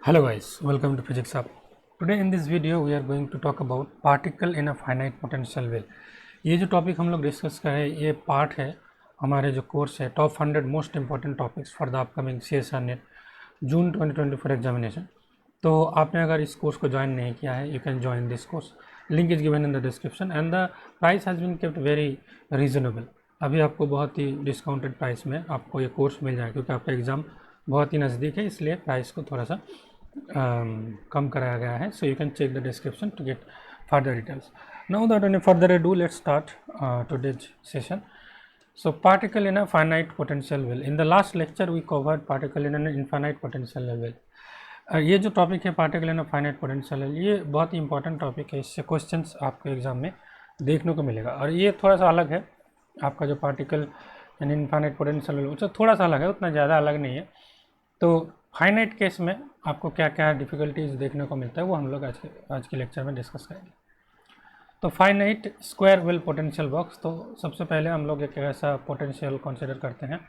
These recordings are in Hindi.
Hello guys, welcome to Physics Hub. Today in this video we are going to talk about particle in a finite potential well. ये जो टॉपिक हम लोग डिस्कस कर रहे हैं ये पार्ट है हमारे जो कोर्स है top 100 most important topics for the upcoming CSR net June 2024 examination. तो आपने अगर इस कोर्स को ज्वाइन नहीं किया है you can join this course. Link is given in the description and the price has been kept very reasonable. अभी आपको बहुत ही डिस्काउंटेड प्राइस में आपको ये कोर्स मिल जाएगा क्योंकि आपका एग्ज़ाम बहुत ही नज़दीक है, इसलिए प्राइस को थोड़ा सा कम कराया गया है. So you can check the description to get further details. Now that any further do let's start today's session. So particle in a finite potential well. In the last lecture we covered particle in an infinite potential well. ये जो टॉपिक है particle in a finite potential well ये बहुत ही इंपॉर्टेंट टॉपिक है. इससे क्वेश्चंस आपके एग्जाम में देखने को मिलेगा और ये थोड़ा सा अलग है. आपका जो particle in infinite potential well उससे थोड़ा सा अलग है, उतना ज़्यादा अलग नहीं है. तो फाइनाइट केस में आपको क्या क्या डिफ़िकल्टीज देखने को मिलता है वो हम लोग आज के लेक्चर में डिस्कस करेंगे. तो finite square well potential box. तो सबसे पहले हम लोग एक ऐसा पोटेंशियल कंसीडर करते हैं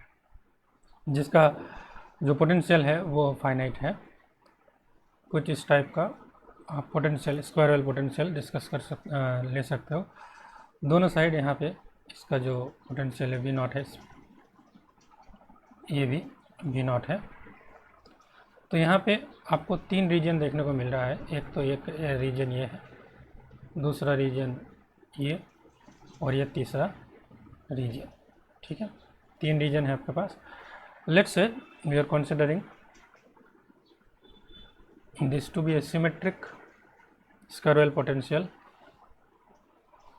जिसका जो पोटेंशियल है वो फाइनाइट है. कुछ इस टाइप का आप potential square well potential discuss ले सकते हो. दोनों साइड यहाँ पे इसका जो पोटेंशियल है वी नॉट है, ये भी वी नॉट है. तो यहाँ पे आपको तीन रीजन देखने को मिल रहा है. एक रीजन ये है, दूसरा रीजन ये और ये तीसरा रीजन. ठीक है, तीन रीजन है आपके पास. Let's say we are considering this to be a symmetric square well potential.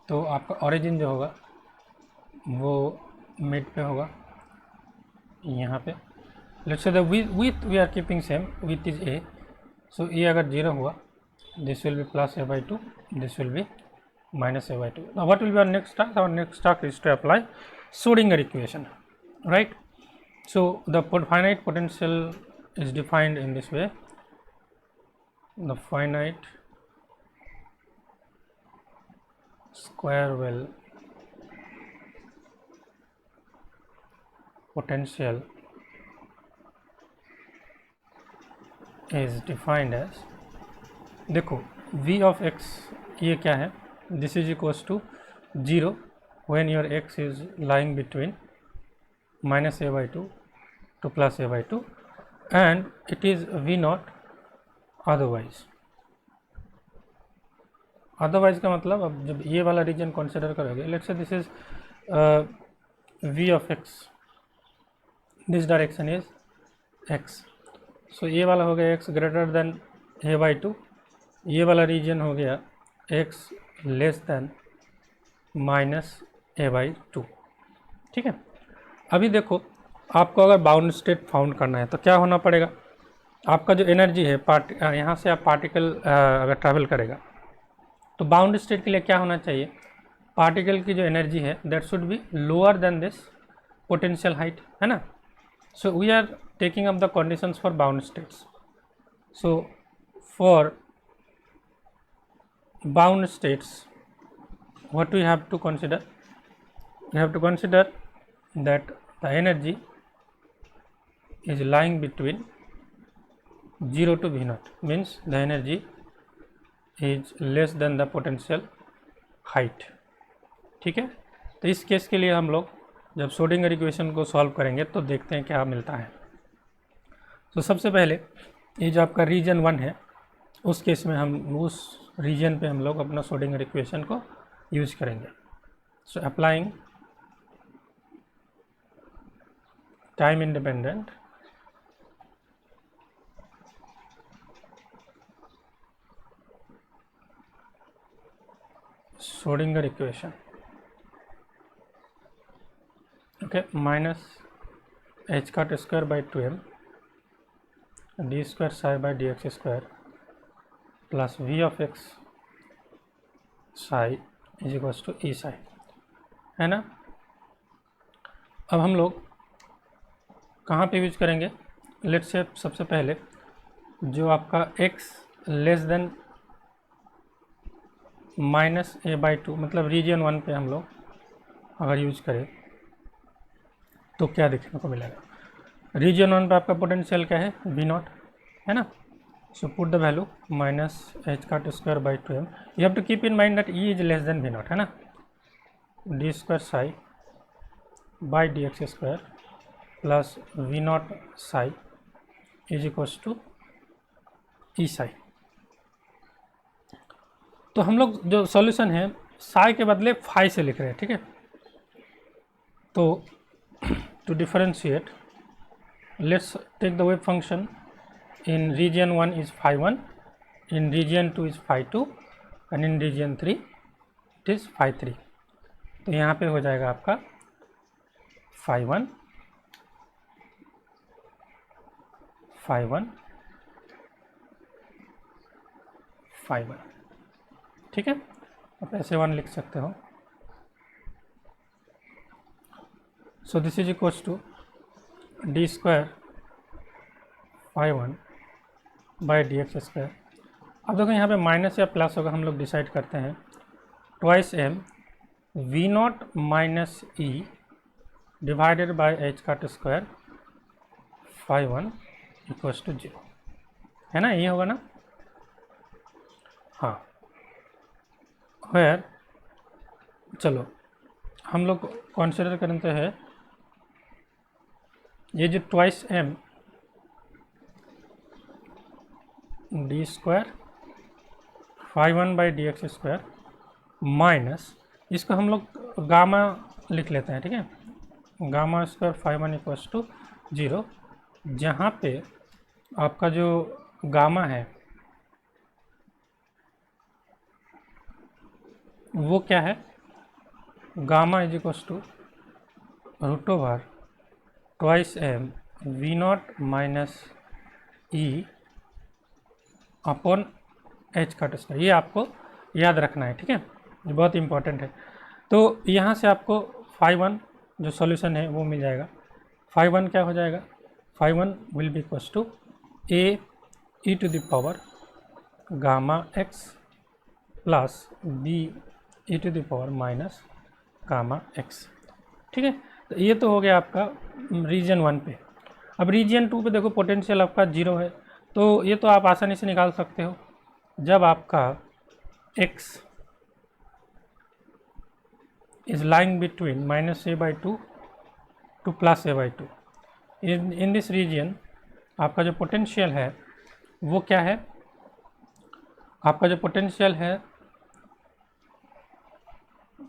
तो आपका ओरिजिन जो होगा वो मिड पे होगा यहाँ पे. Let's say the with we are keeping same, with is a. So ये अगर जीरो हुआ this will be plus a by 2, this will be minus a by 2. Now what will be our next task? Our next task is to apply Schrodinger equation, right? So the finite potential is defined in this way. The finite square well potential is defined as, देखो v ऑफ x ये क्या है, this is equals to 0 when your x is lying between minus a by 2 to plus a by 2 and it is v not otherwise. Otherwise का मतलब अब जब ये वाला रीजन कंसिडर करोगे, let's say this is v of x, this direction is x. So ये वाला हो गया x greater than a by 2, ये वाला रीजन हो गया x less than minus a by 2. ठीक है, अभी देखो आपको अगर बाउंड स्टेट फाउंड करना है तो क्या होना पड़ेगा. आपका जो एनर्जी है यहाँ से आप पार्टिकल अगर ट्रैवल करेगा तो बाउंड स्टेट के लिए क्या होना चाहिए, पार्टिकल की जो एनर्जी है that should be lower than this potential height, है ना. So we are taking up the conditions for bound states. So for bound states what we have to consider, we have to consider that the energy is lying between 0 to v naught, means the energy is less than the potential height. ठीक है, तो इस केस के लिए हम लोग जब श्रोडिंगर इक्वेशन को सॉल्व करेंगे तो देखते हैं क्या मिलता है. तो सबसे पहले ये जो आपका रीजन 1 है उस केस में हम उस रीजन पे हम लोग अपना श्रोडिंगर इक्वेशन को यूज करेंगे. So applying time independent Schrodinger equation, okay, minus H cut square by 2m D square psi by D x square plus v of x psi is equals to E psi, है ना. अब हम लोग कहाँ पे यूज करेंगे, लेट्स से सबसे पहले जो आपका x less than minus a by 2 मतलब रीजन 1 पे हम लोग अगर यूज करें तो क्या देखने को मिलेगा. रीजन 1 पे आपका पोटेंशियल क्या है, v नॉट, है ना. So put the value minus h cut square by 2m. You have to keep in mind that E is less than V naught, है ना, d square psi by dx square plus V naught psi is equals to E psi. तो हम लोग जो सॉल्यूशन है साई के बदले फाई से लिख रहे हैं, ठीक है। तो to differentiate let's take the wave function in region 1 is phi 1, in region 2 is phi 2 and in region 3 it is phi 3. तो यहाँ पे हो जाएगा आपका phi 1 phi 1 phi 1, ठीक है। आप ऐसे 1 लिख सकते हो। So this is equals to d square phi 1 by D x square. अब देखो यहाँ पे माइनस या प्लस होगा, हम लोग डिसाइड करते हैं। Twice M we not minus e divided by h cut square phi 1 equals to 0, है ना, ये होगा ना। हाँ, वेयर चलो हम लोग कंसिडर करते हैं ये जो twice m d square phi 1 by D x square minus, इसको हम लोग गामा लिख लेते हैं, ठीक है। Gamma square phi 1 equals to 0, जहाँ पे आपका जो गामा है वो क्या है, gamma is equals to root over twice M we not minus E upon h cut square. ये आपको याद रखना है, ठीक है, ये बहुत इंपॉर्टेंट है। तो यहाँ से आपको phi 1 जो सॉल्यूशन है वो मिल जाएगा। phi 1 क्या हो जाएगा, phi 1 will be equals to a E to the power gamma x plus B E to the power minus gamma x, ठीक है। तो ये तो हो गया आपका रीजन 1 पे। अब रीजन 2 पे देखो पोटेंशियल आपका 0 है, तो ये तो आप आसानी से निकाल सकते हो। जब आपका x is lying between minus a by 2 to plus a by 2, in this region आपका जो पोटेंशियल है वो क्या है, आपका जो पोटेंशियल है,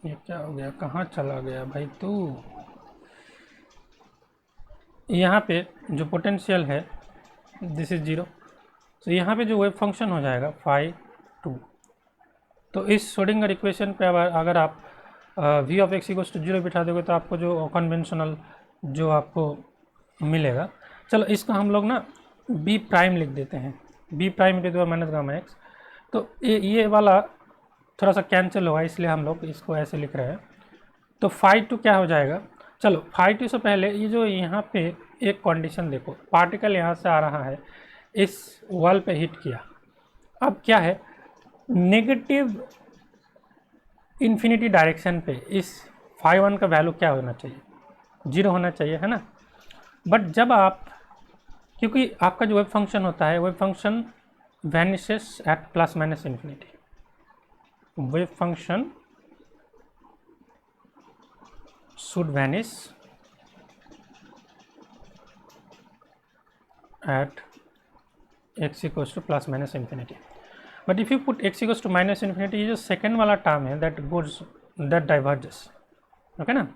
ये क्या हो गया, कहाँ चला गया भाई तू। यहाँ पे जो पोटेंशियल है दिस इज 0, तो यहाँ पे जो वेव फंक्शन हो जाएगा phi 2। तो इस श्रोडिंगर इक्वेशन पे अगर आप v of x equals to 0 बिठा दोगे तो आपको जो कन्वेंशनल जो आपको मिलेगा, चलो इसको हम लोग ना b प्राइम लिख देते हैं, b prime to the minus gamma x. तो ये वाला थोड़ा सा कैंसिल होगा, इसलिए हम लोग इसको ऐसे लिख रहे हैं। तो phi 2 क्या हो जाएगा, चलो phi 2 से पहले ये जो यहाँ पे एक कंडीशन देखो, पार्टिकल यहाँ से आ रहा है, इस वॉल पे हिट किया, अब क्या है, नेगेटिव इन्फिनिटी डायरेक्शन पे इस phi 1 का वैल्यू क्या होना चाहिए, 0 होना चाहिए, है ना। बट जब आप, क्योंकि आपका जो वेव फंक्शन होता है, wave function vanishes at plus minus infinity, wave function should vanish at x equals to plus minus infinity. But if you put x equals to minus infinity, ये जो सेकेंड वाला टर्म है that goes, that diverges, okay ना।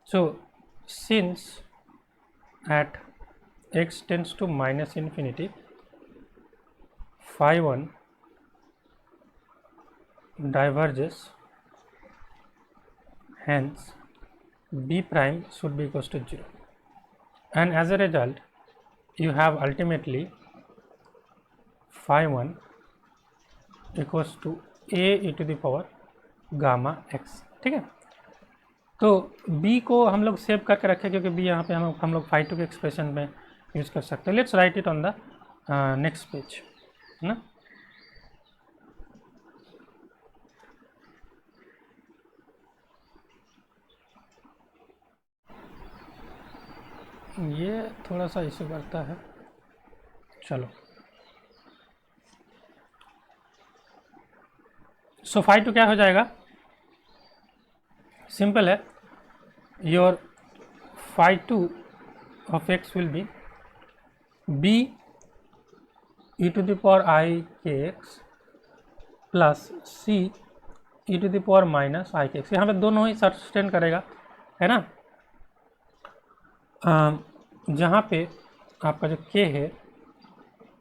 So since at x tends to minus infinity, phi 1 diverges, hence b prime should be equals to 0, and as a result you have ultimately phi 1 equals to a e to the power gamma x, ठीक है। तो b को हम लोग सेव करके रखें, क्योंकि b यहाँ पे हम लोग phi 2 के एक्सप्रेशन में यूज़ कर सकते हैं। Let's write it on the next page, है ना। ये थोड़ा सा इशू करता है, चलो सो फाई टू क्या हो जाएगा, सिंपल है, your phi two of X will be B E to the power I K X plus C E to the power minus I K X. यहाँ पे दोनों ही सस्टेन करेगा, है ना। जहाँ पे आपका जो k है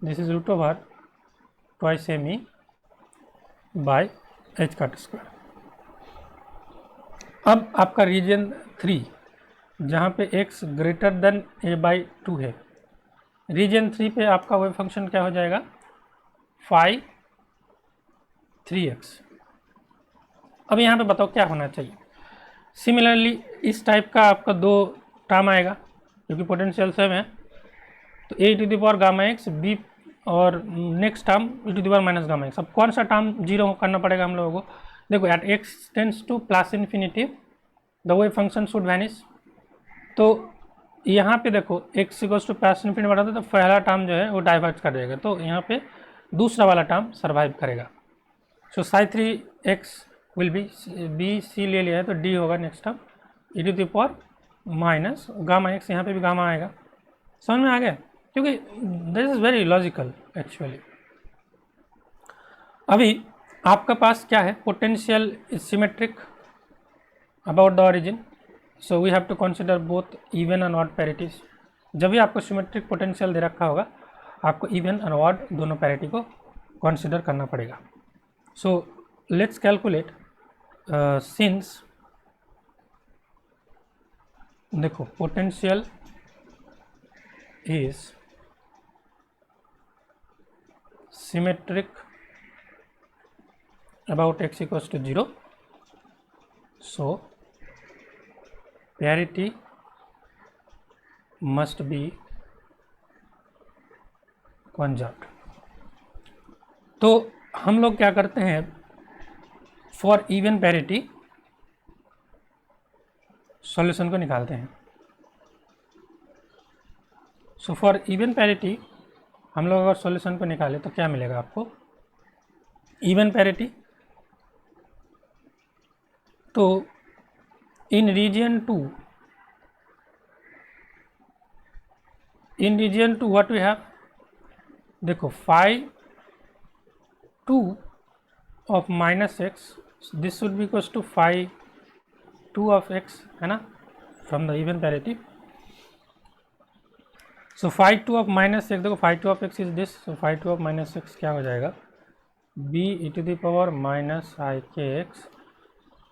this is root over twice M e by h का स्क्वायर। अब आपका रीजन 3 जहाँ पे x ग्रेटर देन a/2 है, रीजन 3 पे आपका वेव फंक्शन क्या हो जाएगा, फाई 3x। अब यहाँ पे बताओ क्या होना चाहिए। सिमिलरली इस टाइप का आपका दो टर्म आएगा क्योंकि पोटेंशियल सेम है, तो A to the power gamma X B और next term E to the power minus gamma X. अब कौन सा टर्म जीरो करना पड़ेगा हम लोगों को, देखो at x tends to plus infinity the wave function should vanish. तो यहाँ पे देखो x equals to plus infinity बढ़ाता है तो पहला टर्म जो है वो डाइवर्ट कर देगा, तो यहाँ पे दूसरा वाला टर्म सर्वाइव करेगा। So psi 3x will be C ले लिया है तो डी होगा next term E to the power minus gamma X, यहाँ पे भी गामा आएगा। समझ में आ गया, क्योंकि this is very logical actually. अभी आपका पास क्या है, potential is symmetric about the origin, so we have to consider both even and odd parities. जब भी आपको सिमेट्रिक पोटेंशियल दे रखा होगा आपको इवन एंड ऑड दोनों पैरिटी को कंसिडर करना पड़ेगा। सो लेट्स कैलकुलेट सिंस, देखो potential is symmetric about x equals to 0, so parity must be conjugate। तो हम लोग क्या करते हैं, फॉर इवन पैरिटी सॉल्यूशन को निकालते हैं। सो फॉर इवन पैरिटी हम लोग अगर सॉल्यूशन को निकालें तो क्या मिलेगा आपको, इवन पैरिटी, तो in region 2 what we have, देखो phi 2 of minus X this should be equals to phi 2 of X, है ना, from the even parity. So phi 2 of minus X, देखो phi 2 of X is this, so phi 2 of minus X क्या हो जाएगा, B E to the power minus I K X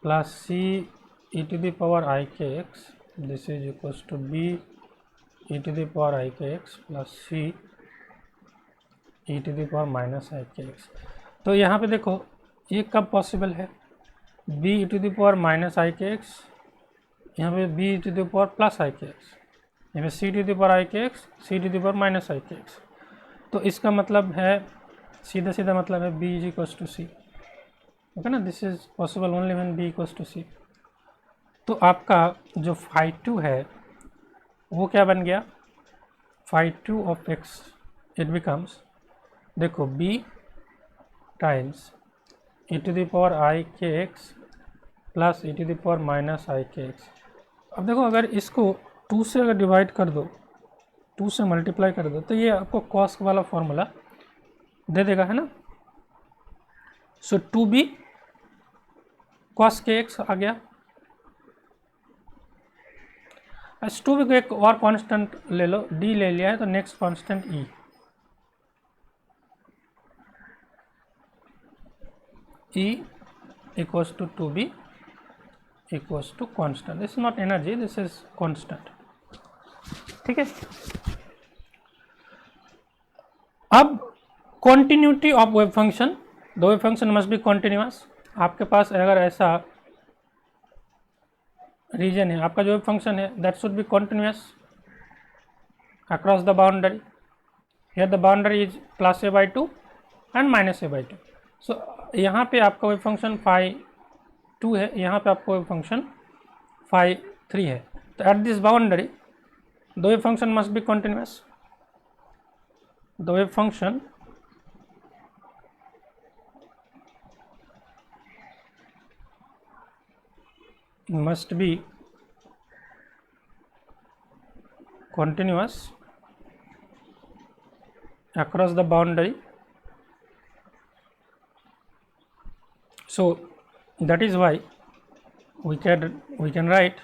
plus C E to the power I K x, this is equals to B E to the power I K X plus C E to the power minus I K X. तो यहाँ पे देखो ये कब पॉसिबल है, B E to the power minus I K X, यहाँ पे B E to the power plus I K X, यहाँ पे C to the power I K X, C to the power minus I K X. तो इसका मतलब है सीधा सीधा मतलब है B is equals to C, okay ना, this is possible only when B equals to C. तो आपका जो फाई 2 है वो क्या बन गया, phi 2 of X it becomes, देखो B times E to the power I K X plus E to the power minus I K X. अब देखो अगर इसको 2 से अगर डिवाइड कर दो, 2 से मल्टीप्लाई कर दो तो ये आपको कॉस वाला फॉर्मूला दे देगा, है ना। सो 2b कॉस के एक्स आ गया। इस 2b को एक और कांस्टेंट ले लो, d ले लिया है तो next constant e, e equals to 2b equals to constant, this is not energy, this is constant, ठीक है। अब continuity of wave function, the wave function must be continuous। आपके पास अगर ऐसा रीजन है, आपका जो वेव फंक्शन है that should B continuous across the boundary, here the boundary is plus a/2 and minus a/2। सो यहाँ पे आपका वेव फंक्शन फाई 2 है, यहाँ पे आपका वेव फंक्शन फाई 3 है, तो at this boundary the wave function must be continuous, the wave function must be continuous across the boundary. So that is why we can write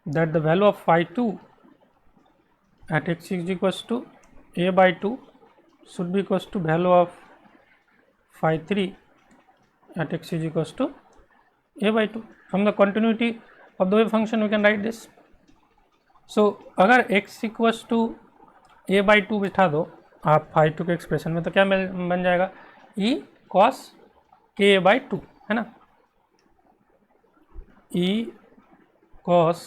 that the value of phi 2 at x is equals to a by 2 should be equals to value of phi 3 at x is equals to a by 2. From the continuity of the wave function we can write this. So अगर x equals to a by 2 बिठा दो आप phi 2 के एक्सप्रेशन में, तो क्या बन जाएगा e cos k by 2, है ना, e cos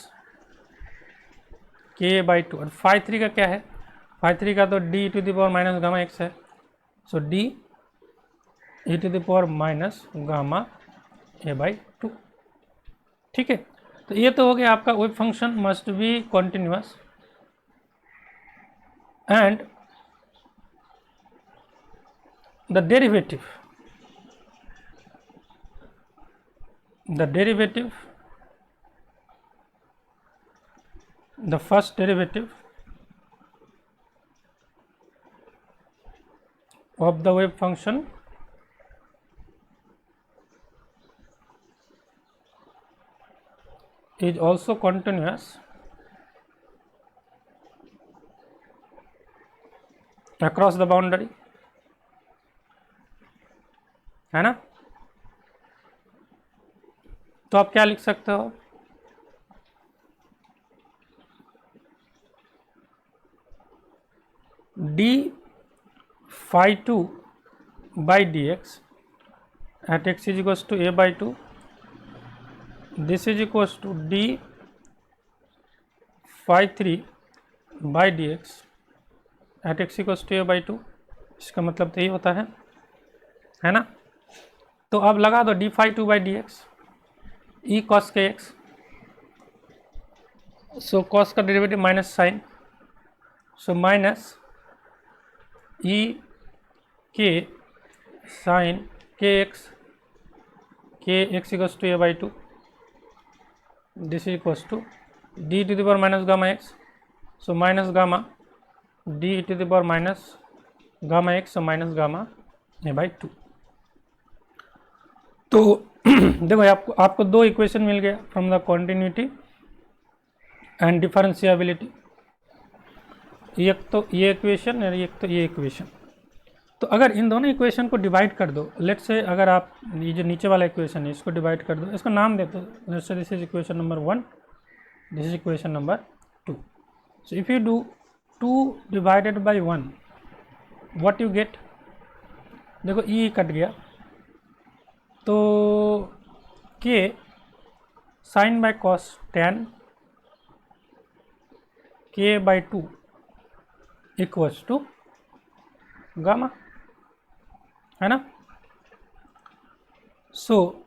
k by 2. और phi 3 का क्या है, phi 3 का तो d to the power minus gamma x है. So d e to the power minus gamma a by 2. ठीक है, तो ये तो हो गया आपका wave function must be continuous and the derivative the first derivative of the wave function is also continuous across the boundary, है ना. तो आप क्या लिख सकते हो, d phi 2 by dx at x is equals to a by 2, this is equals to d phi 3 by dx at x equals to a by 2. इसका मतलब तो यही होता है ना. तो अब लगा दो d phi 2 by dx e cos के x. सो cos का derivative minus sine, so minus e k sine के x equals to a by 2, this is equals to d to the power minus gamma x. So minus gamma d to the power minus gamma x, so minus gamma a by 2. तो देखो आपको दो इक्वेशन मिल गया from the continuity and differentiability. एक तो ये इक्वेशन और एक तो ये इक्वेशन. तो अगर इन दोनों इक्वेशन को डिवाइड कर दो, लेट्स से अगर आप ये जो नीचे वाला इक्वेशन है इसको डिवाइड कर दो, इसको नाम दे दो, let's say this is equation number 1, this is equation number 2. So if you do 2 divided by 1 what you get, देखो ई कट गया तो k sine by cos tan k by 2 equals to gamma, है ना. सो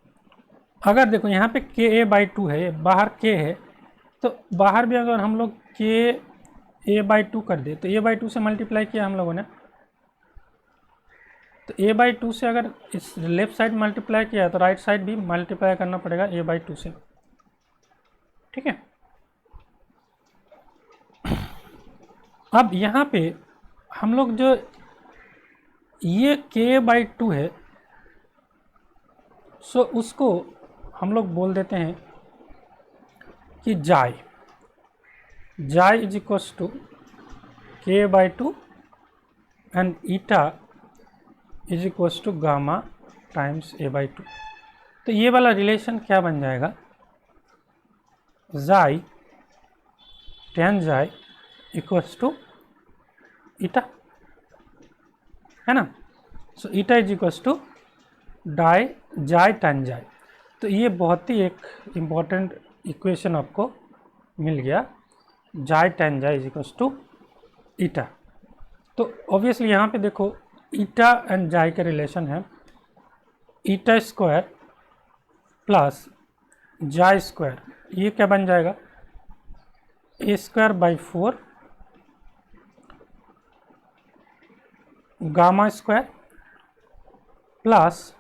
अगर देखो यहाँ पे k a by 2 है, बाहर k है, तो बाहर भी अगर हम लोग k a by 2 कर दे तो a by 2 से मल्टीप्लाई किया हम लोगों ने, तो a by 2 से अगर इस लेफ्ट साइड मल्टीप्लाई किया तो राइट साइड भी मल्टीप्लाई करना पड़ेगा a by 2 से. ठीक है, अब यहाँ पे हम लोग जो ये k by 2 है, सो उसको हम लोग बोल देते हैं कि xi is equals to k by 2 and eta is equals to gamma times a by 2. तो ये वाला रिलेशन क्या बन जाएगा, जाई tan जाई इक्वल्स टू ईटा, है ना. So eta is equals to xi tan जाई. तो ये बहुत ही एक इम्पॉर्टेंट इक्वेशन आपको मिल गया, जाई tan जाई इज इक्वल्स टू ईटा. तो ऑब्वियसली यहाँ पे देखो ईटा एंड जाई का रिलेशन है eta square plus xi square. ये क्या बन जाएगा, A square by 4 gamma square plus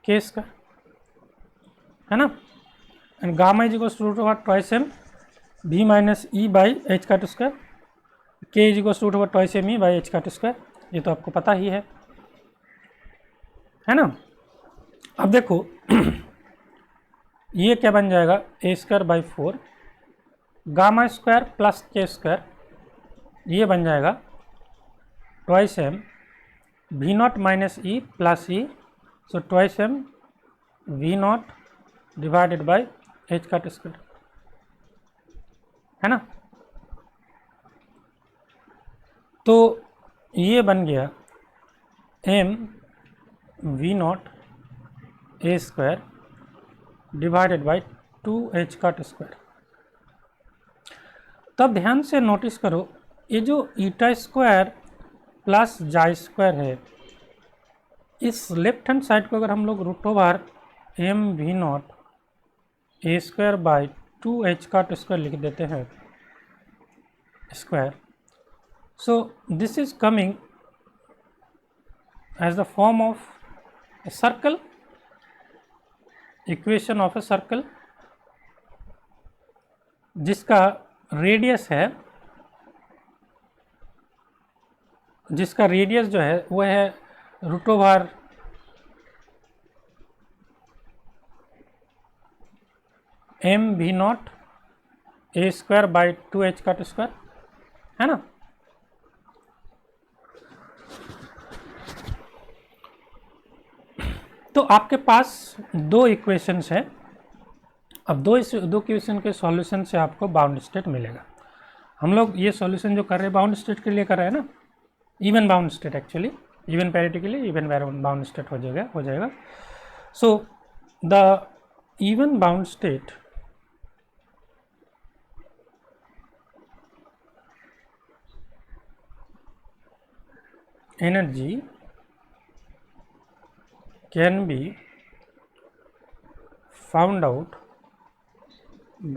के स्क्वायर, है ना. And gamma is equal to root over twice M v minus E by H का square, K is equal to root over twice M E by H का स्क्वायर, ये तो आपको पता ही है ना। अब देखो ये क्या बन जाएगा, A square by 4 gamma square plus के स्क्वायर, ये बन जाएगा twice M we not minus E plus E, so twice M we naught divided by H का स्क्वायर, है ना। तो ये बन गया M we not a square divided by 2h का स्क्वायर। तब ध्यान से नोटिस करो, ये जो eta square plus xi square है, इस लेफ्ट हैंड साइड को अगर हम लोग root over m we not a square by 2h का स्क्वायर लिख देते हैं square, so this is coming as the form of a circle, equation of a circle जिसका रेडियस है, जिसका रेडियस जो है वो है root over m we not a square by 2h का स्क्वायर, है ना। तो आपके पास दो इक्वेशंस है। अब दो इक्वेशन के सॉल्यूशन से आपको बाउंड स्टेट मिलेगा। हम लोग ये सॉल्यूशन जो कर रहे हैं बाउंड स्टेट के लिए कर रहे हैं ना, even bound state, actually even parity के लिए इवन बाउंड स्टेट हो जाएगा। So the even bound state energy can be found out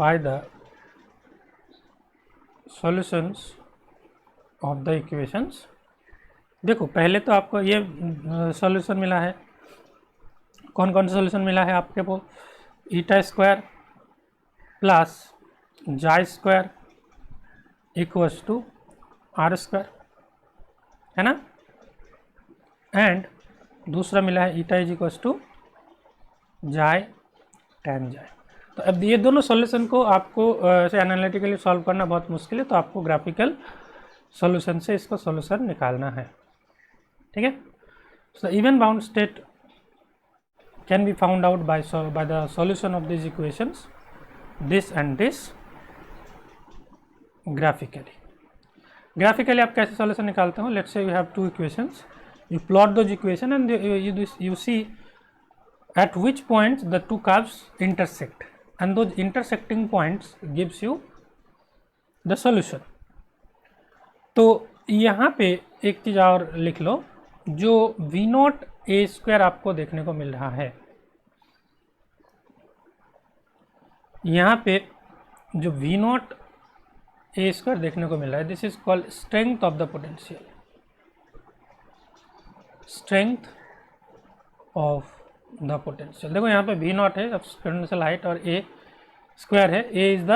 by the solutions of the equations। देखो पहले तो आपको ये सॉल्यूशन मिला है, कौन कौन सा सॉल्यूशन मिला है आपके को, eta square plus xi square equals to are square, है ना। एंड दूसरा मिला है eta is equals to xi tan xi. तो अब ये दोनों सॉल्यूशन को आपको ऐसे एनालिटिकली सॉल्व करना बहुत मुश्किल है, तो आपको ग्राफिकल सॉल्यूशन से इसको सॉल्यूशन निकालना है, ठीक है। So even bound state can be found out by the solution of this equations, this and this, graphically आप कैसे सॉल्यूशन निकालते हो। Let's say you have two equations, you plot those equation and you see at which points the two curves intersect, and those intersecting points gives you the solution। तो यहाँ पे एक चीज़ और लिख लो, जो v नॉट ए स्क्वायर आपको देखने को मिल रहा है, यहाँ पे जो v नॉट ए स्क्वायर देखने को मिल रहा है, this is called strength of the potential, strength of the potential. देखो यहाँ पे वी नॉट है पोटेंशियल हाइट और ए स्क्वायर है, A is the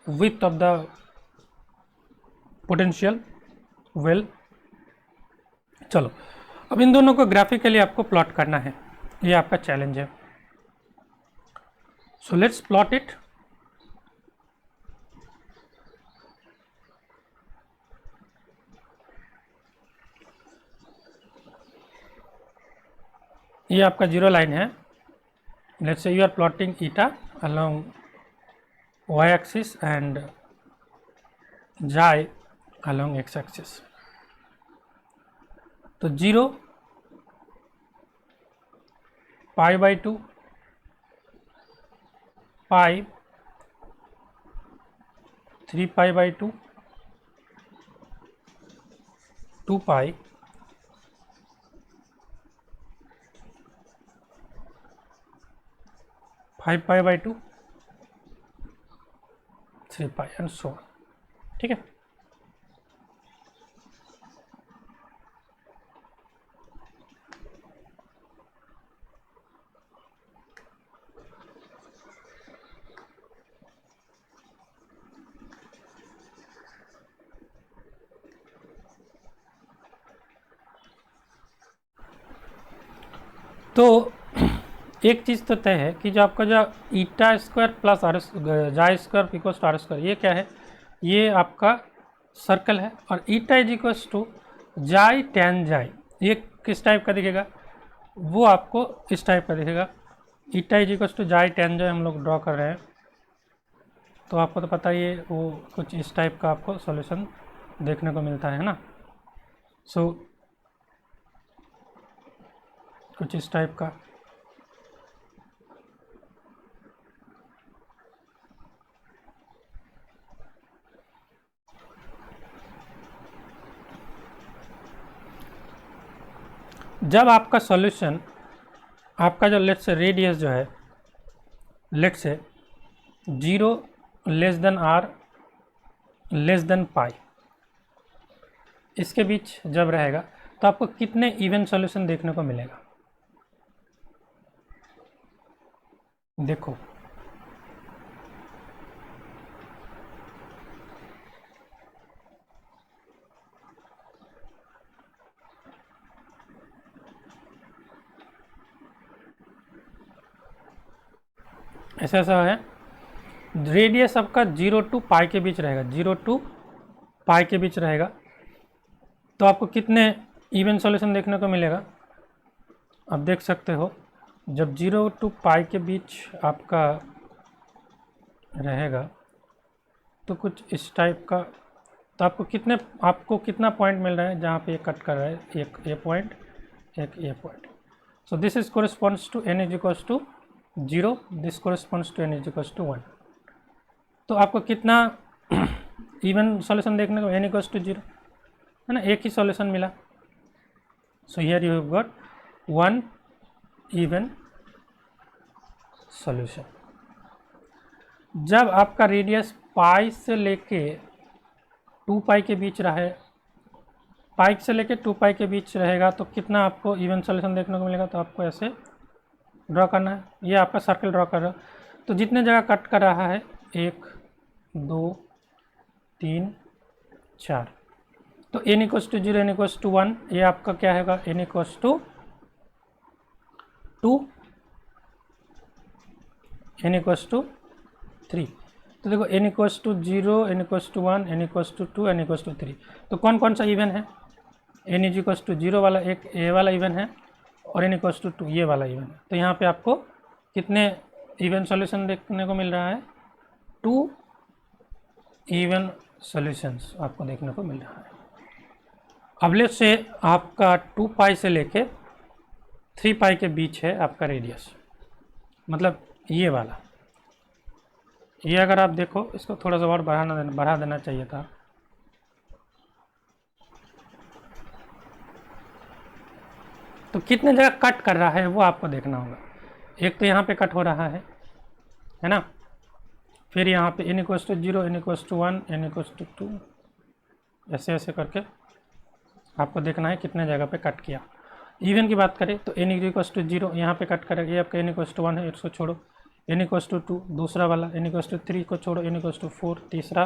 width of the potential well. चलो अब इन दोनों को ग्राफिकली आपको प्लॉट करना है, ये आपका चैलेंज है। So let's plot it. ये आपका जीरो लाइन है। Let's say you are plotting eta along y axis and xi along x axis. तो 0 pi by 2 pi 3 pi by 2 2 pi 5 pi by 2 3 pi and so on, ठीक है। तो एक चीज़ तो तय है कि जो आपका जो eta square plus R xi square equals to are square, ये क्या है, ये आपका सर्कल है, और eta is equals to xi tan xi, ये किस टाइप का दिखेगा, वो आपको इस टाइप का दिखेगा। ईटा is equals to xi tan जाई हम लोग ड्रॉ कर रहे हैं, तो आपको तो पता ही है वो कुछ इस टाइप का आपको सॉल्यूशन देखने को मिलता है ना। सो कुछ इस टाइप का। जब आपका सॉल्यूशन, आपका जो लेट्स से रेडियस जो है let's say 0 less than R less than pi, इसके बीच जब रहेगा तो आपको कितने इवन सॉल्यूशन देखने को मिलेगा। देखो ऐसा ऐसा है, रेडियस आपका 0 टू पाई के बीच रहेगा, 0 टू पाई के बीच रहेगा, तो आपको कितने इवन सॉल्यूशन देखने को मिलेगा। आप देख सकते हो जब 0 टू पाई के बीच आपका रहेगा तो कुछ इस टाइप का, तो आपको कितना पॉइंट मिल रहा है जहाँ पे ये कट कर रहा है, एक ए पॉइंट, एक a point. So this is corresponds to n is equals to 0, this corresponds to n is equals to 1। तो आपको कितना इवन सॉल्यूशन देखने को, n इक्वल्स टू 0 है ना, एक ही सॉल्यूशन मिला। So here you have got 1 even solution. जब आपका रेडियस पाई से लेके 2 पाई के बीच रहे, पाई से लेके 2 पाई के बीच रहेगा तो कितना आपको इवन सॉल्यूशन देखने को मिलेगा। तो आपको ऐसे ड्रॉ करना है, ये आपका सर्कल ड्रॉ कर रहा है, तो जितने जगह कट कर रहा है 1 2 3 4, तो n equals to 0 n equals to 1, ये आपका क्या होगा, n equals to 2, n equals to 3। तो देखो n equals to 0, n equals to 1, n equals to 2, n equals to 3, तो कौन कौन सा इवन है, n इज इक्वल्स टू 0 वाला एक ए वाला इवन है, और n इक्वल्स टू 2 ये वाला इवन है। तो यहाँ पे आपको कितने इवन सॉल्यूशन देखने को मिल रहा है, 2 इवन सॉल्यूशंस आपको देखने को मिल रहा है। अब लेट्स से आपका 2 पाई से लेके 3 पाई के बीच है आपका रेडियस, मतलब ये वाला, ये अगर आप देखो इसको थोड़ा सा और बढ़ा देना चाहिए था। तो कितने जगह कट कर रहा है वो आपको देखना होगा। एक तो यहाँ पे कट हो रहा है ना, फिर यहाँ पे n equals to 0, n equals to 1, n equals to 2, ऐसे ऐसे करके आपको देखना है कितने जगह पे कट किया। इवन की बात करें तो n इक्वल्स टू 0 यहाँ पे कट करेगा, ये आपका n इक्वल्स टू 1 है, इसको छोड़ो, n इक्वल्स टू 2 दूसरा वाला, n इक्वल्स टू 3 को छोड़ो, n इक्वल्स टू 4 तीसरा,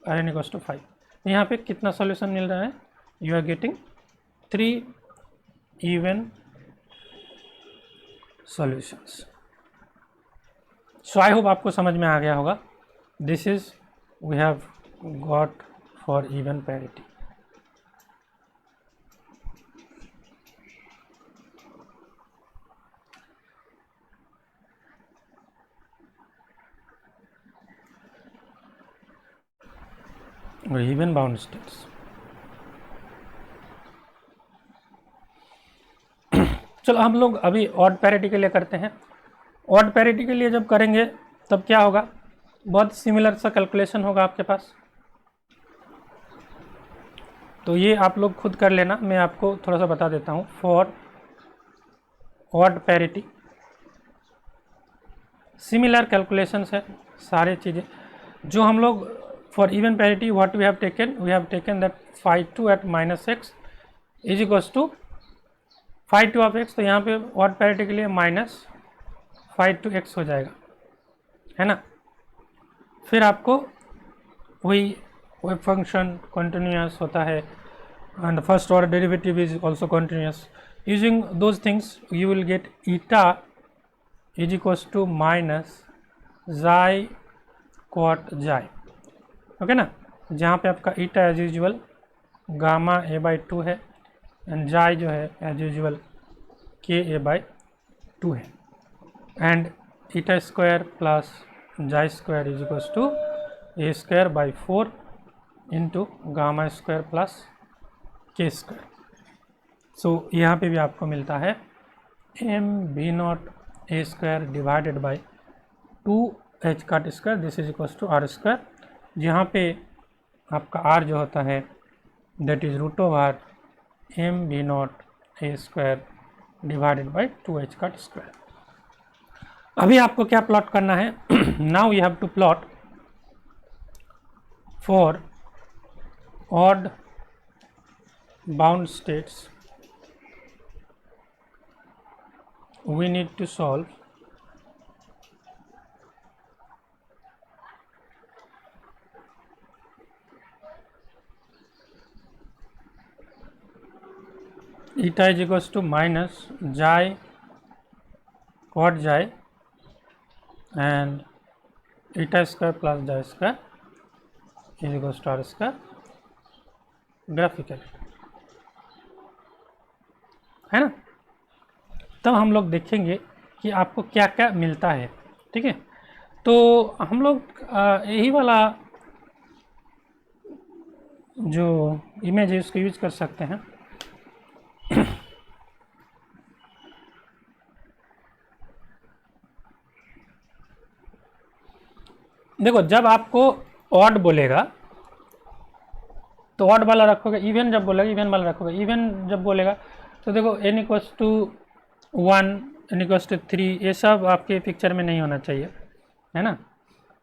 और n इक्वल्स टू 5। यहाँ पे कितना सॉल्यूशन मिल रहा है, you are getting 3 even solutions. So I hope आपको समझ में आ गया होगा। This is we have got for even parity. और इवन बाउंड स्टेट्स। चलो हम लोग अभी ऑड पैरिटी के लिए करते हैं। ऑड पैरिटी के लिए जब करेंगे तब क्या होगा, बहुत सिमिलर सा कैलकुलेशन होगा आपके पास, तो ये आप लोग खुद कर लेना, मैं आपको थोड़ा सा बता देता हूँ। For odd parity similar calculations है सारे चीज़ें जो हम लोग। For even parity what we have taken that phi 2 at -x is equals to phi 2 of x, तो यहाँ पे ऑड पैरिटी के लिए -phi 2 x हो जाएगा, है ना। फिर आपको वही वेव फंक्शन कंटिन्यूअस होता है and first order derivative is also continuous, using those things you will get eta is equals to minus xi quat xi, okay ना, जहाँ पे आपका eta as usual gamma A by 2 है एंड जाई जो है एज यूजुअल के ए बाई 2 है, and eta square plus xi square is equals to a square by 4 into gamma square plus के स्क्वायर। सो यहाँ पे भी आपको मिलता है m b naught A square divided by 2 h काट square, this is equals to are square, जहाँ पे आपका आर जो होता है that is root over m b naught A square divided by 2 h काट स्क्वायर। अभी आपको क्या प्लॉट करना है, now you have to plot for odd bound states we need to solve eta is equals to minus xi quad xi and eta square plus xi square is equals to r square graphical, है ना। तब हम लोग देखेंगे कि आपको क्या क्या मिलता है, ठीक है। तो हम लोग यही वाला जो इमेज है उसको यूज कर सकते हैं। देखो, जब आपको ऑड बोलेगा तो ऑड वाला रखोगे, इवन जब बोलेगा इवन वाला रखोगे, इवन जब बोलेगा तो देखो n equals to 1 n equals to 3 ये सब आपके पिक्चर में नहीं होना चाहिए, है ना।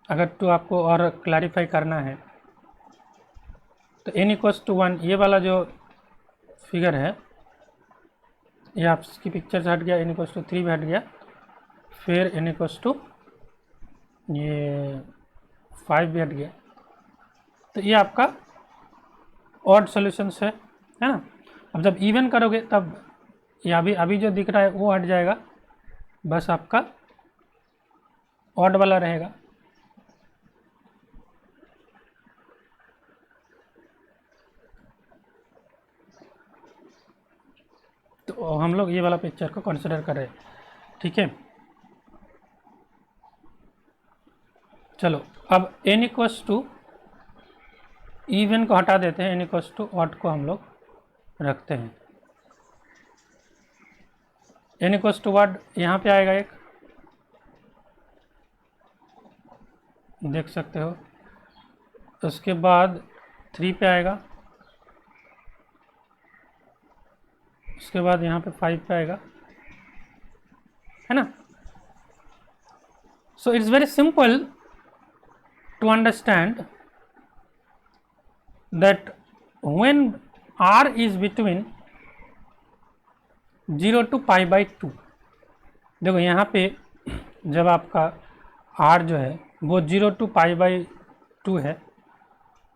अगर तो आपको और क्लैरिफाई करना है तो n इक्वल्स टू 1 ये वाला जो फिगर है ये आपकी पिक्चर से हट गया, n इक्वल्स टू 3 भी हट गया, फिर n इक्वल्स टू ये 5 भी हट गया, तो ये आपका ऑड सॉल्यूशंस है ना। अब जब इवन करोगे तब ये अभी जो दिख रहा है वो हट जाएगा, बस आपका ऑड वाला रहेगा। तो हम लोग ये वाला पिक्चर को कंसिडर कर रहे हैं, ठीक है। चलो अब n इक्वल्स टू इवन को हटा देते हैं, n इक्वल्स टू ऑड को हम लोग रखते हैं। n इक्वल्स टू ऑड यहाँ पे आएगा एक, देख सकते हो, उसके बाद 3 पे आएगा, उसके बाद यहाँ पे 5 पे आएगा, है ना। So it's very simple to understand that when r is between 0 to pi by 2, देखो यहाँ पे जब आपका r जो है वो 0 to pi by 2 है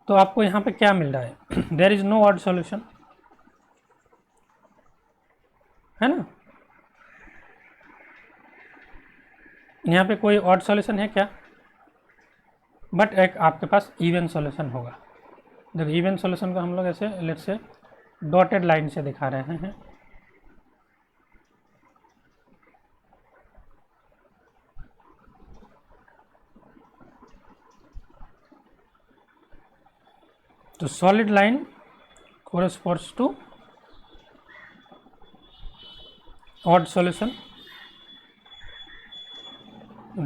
तो आपको यहाँ पे क्या मिल रहा है, there is no odd solution, है ना। यहाँ पे कोई ऑड सॉल्यूशन है क्या, बट एक आपके पास इवन सॉल्यूशन होगा। देखो इवन सॉल्यूशन को हम लोग ऐसे लेट्स से डॉटेड लाइन से दिखा रहे हैं, तो solid line corresponds to odd solution,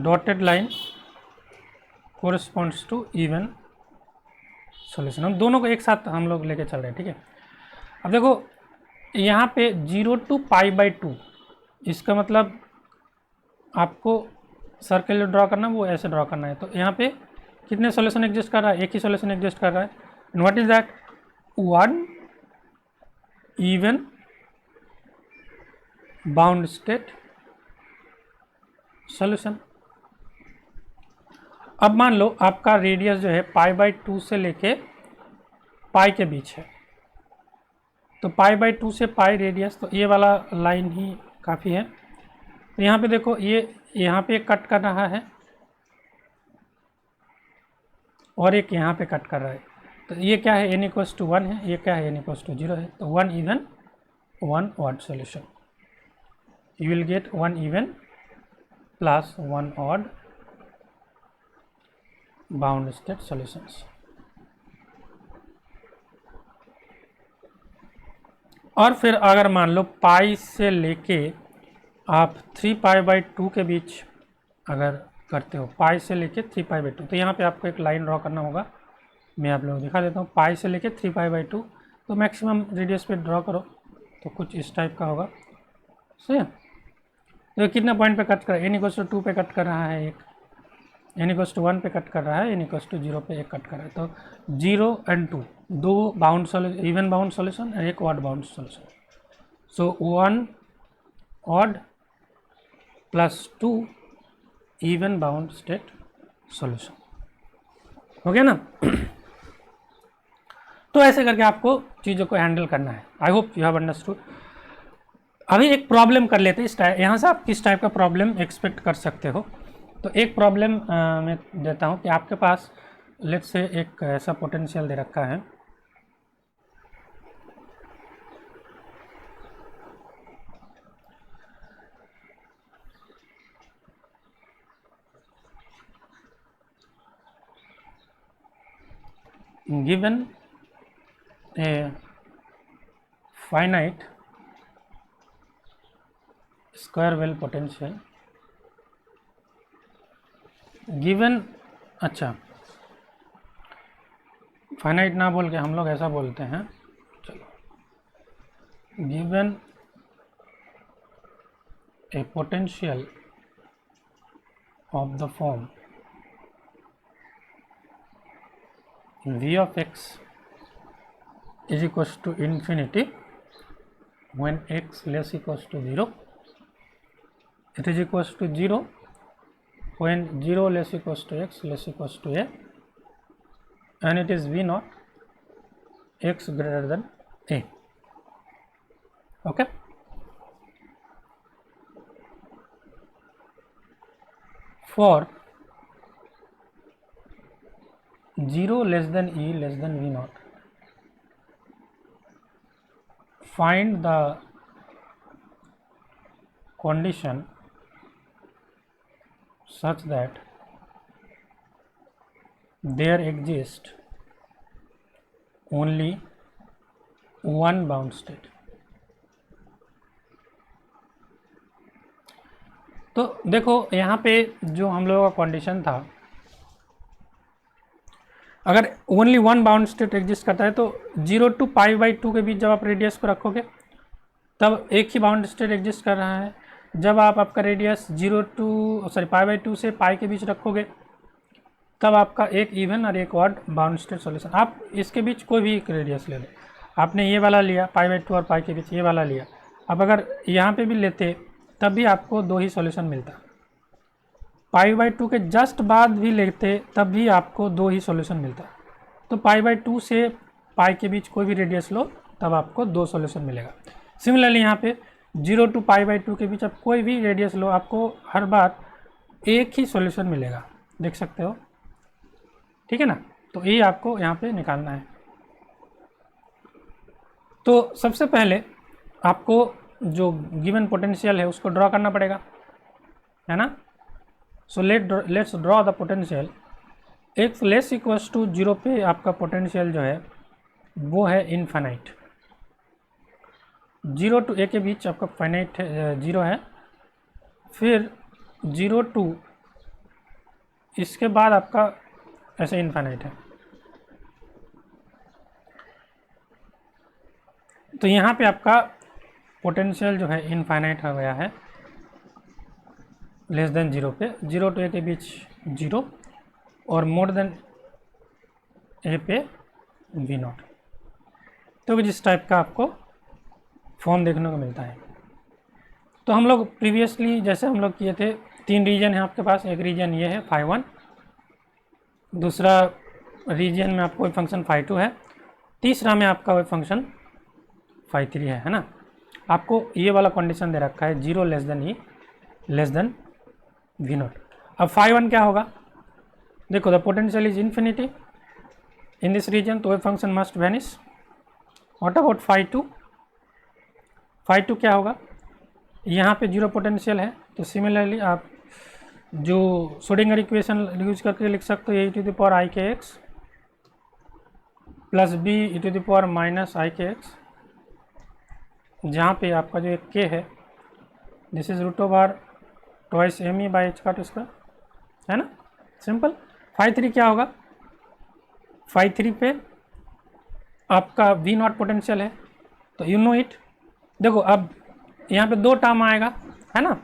dotted line corresponds to even solution. हम दोनों को एक साथ हम लोग लेके चल रहे हैं, ठीक है। अब देखो यहाँ पे 0 to pi by 2, इसका मतलब आपको सर्कल जो ड्रॉ करना है वो ऐसे ड्रॉ करना है। तो यहाँ पे कितने सॉल्यूशन एग्जिस्ट कर रहा है, एक ही सॉल्यूशन एग्जिस्ट कर रहा है, and what is that, 1 even bound state solution. अब मान लो आपका रेडियस जो है पाई बाई 2 से लेके पाई के बीच है, तो पाई बाई 2 से पाई रेडियस, तो ये वाला लाइन ही काफ़ी है। तो यहाँ पे देखो ये यहाँ पे कट कर रहा है और एक यहाँ पे कट कर रहा है। तो ये क्या है, n इक्वल्स टू 1 है, ये क्या है, n इक्वल्स टू 0 है। तो 1 even 1 odd solution, you will get 1 even plus 1 odd bound state solutions. और फिर अगर मान लो पाई से लेके आप 3 पाई बाई 2 के बीच अगर करते हो, पाई से लेके 3 पाई बाई 2, तो यहाँ पे आपको एक लाइन ड्रॉ करना होगा। मैं आप लोगों को दिखा देता हूँ। पाई से लेके 3 पाई बाई 2, तो मैक्सिमम रेडियस पे ड्रॉ करो तो कुछ इस टाइप का होगा। सही है। तो कितना पॉइंट पे कट कर रहा है, n इक्वल्स टू 2 पे कट कर रहा है, एक n इक्वल्स टू 1 पे कट कर रहा है, n इक्वल्स टू 0 पे एक कट कर रहा है। तो 0 एंड 2 दो bound solution, even bound solution और एक ऑड बाउंड सॉल्यूशन। सो 1 odd plus 2 even bound state solution, हो गया ना। तो ऐसे करके आपको चीज़ों को हैंडल करना है। आई होप यू हैव अंडरस्टूड। अभी एक प्रॉब्लम कर लेते हैं इस टाइप, यहाँ से आप किस टाइप का प्रॉब्लम एक्सपेक्ट कर सकते हो। तो एक प्रॉब्लम मैं देता हूँ कि आपके पास लेट्स से एक ऐसा पोटेंशियल दे रखा है, given a finite square well potential given, अच्छा फाइनाइट ना बोल के हम लोग ऐसा बोलते हैं, चलो, given a potential of the form v of x is equals to infinity when x less equals to 0, it is equals to 0 when 0 less equals to x less equals to a, and it is v naught x greater than a. Okay. For 0 less than e less than v naught, find the condition such that there exists only one bound state. तो देखो यहाँ पे जो हम लोगों का कंडीशन था, अगर only one bound state exist करता है तो 0 टू पाई बाई 2 के बीच जब आप रेडियस को रखोगे तब एक ही बाउंड स्टेट एग्जिस्ट कर रहा है। जब आप आपका रेडियस पाई बाई 2 से पाई के बीच रखोगे तब आपका एक इवन और एक ऑड बाउंड स्टेट सॉल्यूशन। आप इसके बीच कोई भी एक रेडियस ले लो, आपने ये वाला लिया पाई बाई 2 और पाई के बीच ये वाला लिया, अब अगर यहाँ पे भी लेते तब भी आपको दो ही सॉल्यूशन मिलता। पाई बाई 2 के जस्ट बाद भी लेते तब भी आपको दो ही सॉल्यूशन मिलता। तो पाई बाई 2 से पाई के बीच कोई भी रेडियस लो तब आपको दो सॉल्यूशन मिलेगा। सिमिलरली यहाँ पे 0 टू पाई बाई 2 के बीच आप कोई भी रेडियस लो, आपको हर बार एक ही सॉल्यूशन मिलेगा, देख सकते हो, ठीक है ना। तो ये आपको यहाँ पे निकालना है। तो सबसे पहले आपको जो गिवन पोटेंशियल है उसको ड्रॉ करना पड़ेगा, है ना। So let's draw the potential. X less equals to 0 पे आपका पोटेंशियल जो है वो है इनफाइनाइट। 0 टू a के बीच आपका फाइनाइट 0 है, फिर 0 टू इसके बाद आपका ऐसे इनफाइनाइट है। तो यहाँ पे आपका पोटेंशियल जो है इनफाइनाइट हो गया है लेस देन 0 पे, 0 टू a के बीच 0 और मोर देन a पे v नॉट। तो जिस टाइप का आपको फॉर्म देखने को मिलता है। तो हम लोग प्रीवियसली जैसे हम लोग किए थे, तीन रीजन है आपके पास। एक रीजन ये है phi 1, दूसरा रीजन में आपको वेव फंक्शन phi 2 है, तीसरा में आपका वेव फंक्शन फाई 3 है ना। आपको ये वाला कंडीशन दे रखा है 0 less than E less than V naught. अब फाई 1 क्या होगा, देखो the potential is infinity in this region, तो wave function must vanish. What about phi 2, phi 2 क्या होगा, यहाँ पे 0 पोटेंशियल है, तो सिमिलरली आप जो श्रोडिंगर इक्वेशन यूज करके लिख सकते हो A to the power I K X plus B E to the power minus I K X, जहाँ पे आपका जो एक के है this is root over twice M E by H का स्क्वायर, है ना, सिंपल। फाई 3 क्या होगा, फाई 3 पे आपका वी नॉट पोटेंशियल है, तो यू नो इट। देखो अब यहाँ पे 2 टर्म आएगा, है ना।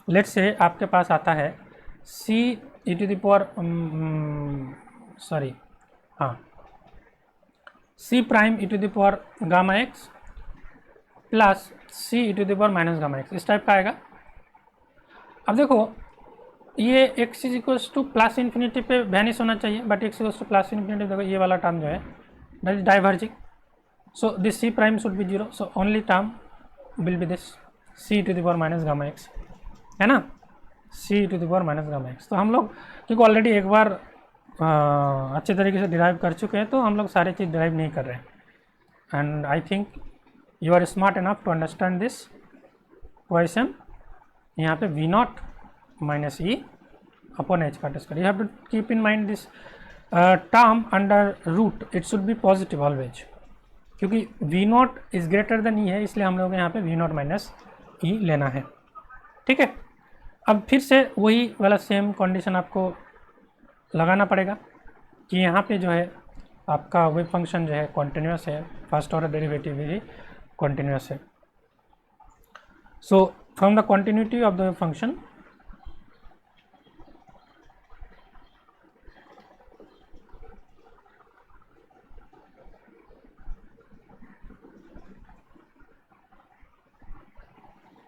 लेट से आपके पास आता है C E to the power sorry हाँ C prime E to the power gamma x plus C E to the power minus gamma X, इस टाइप का आएगा। अब देखो ये X is equals to plus infinity पे वैनिश होना चाहिए, but X equals to plus infinity, देखो ये वाला टर्म जो है that is diverging, so this C prime should be 0, so only term will be this C to the power minus gamma X, है ना, C to the power minus gamma x. तो हम लोग क्योंकि ऑलरेडी एक बार अच्छे तरीके से डिराइव कर चुके हैं, तो हम लोग सारी चीज़ डिराइव नहीं कर रहे हैं। And I think you are smart enough to understand this question. यहाँ पे V not minus E upon H का square, you have to keep in mind this term under root, it should be positive always, क्योंकि V naught is greater than E है, इसलिए हम लोग यहाँ पे वी नॉट माइनस ई लेना है, ठीक है। अब फिर से वही वाला सेम कंडीशन आपको लगाना पड़ेगा कि यहाँ पे जो है आपका वेव फंक्शन जो है कॉन्टिन्यूस है, फर्स्ट ऑर्डर डेरिवेटिव भी कॉन्टिन्यूस है। So from the continuity of the wave function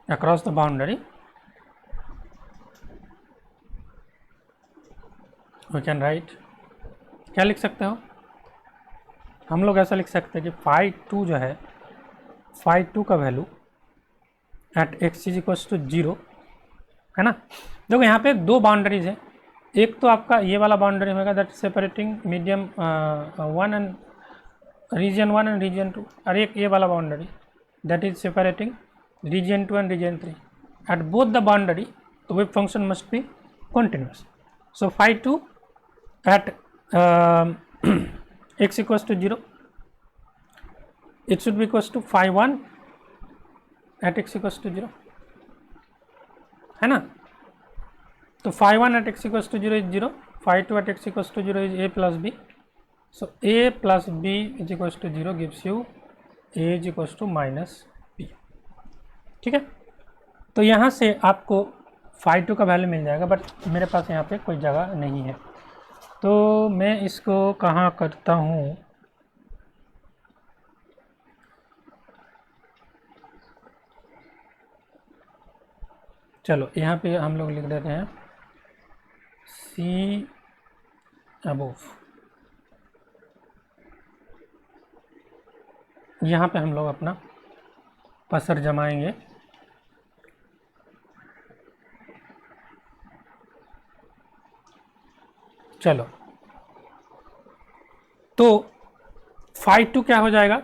across the boundary we can write, क्या लिख सकते हो, हम लोग ऐसा लिख सकते हैं कि फाई 2 जो है, फाई 2 का value at x is equals to 0, है ना। देखो यहाँ पे 2 बाउंड्रीज है, एक तो आपका ये वाला बाउंड्री होगा that separating medium 1 and region 1 and region 2, और एक ये वाला boundary that is separating region 2 and region 3. At both the boundary the wave function must be continuous. So phi 2 at x equals to 0, it should be equals to phi 1 at x equals to 0, है ना। तो phi 1 at x equals to 0 is 0, phi 2 at x equals to 0 is a plus b, so a plus b is equals to 0 gives you a is equals to minus, ठीक है। तो यहाँ से आपको फाई 2 का वैल्यू मिल जाएगा, बट मेरे पास यहाँ पे कोई जगह नहीं है, तो मैं इसको कहाँ करता हूँ, चलो यहाँ पे हम लोग लिख देते हैं सी अबोव, यहाँ पे हम लोग अपना पसर जमाएंगे। चलो तो फाई 2 क्या हो जाएगा,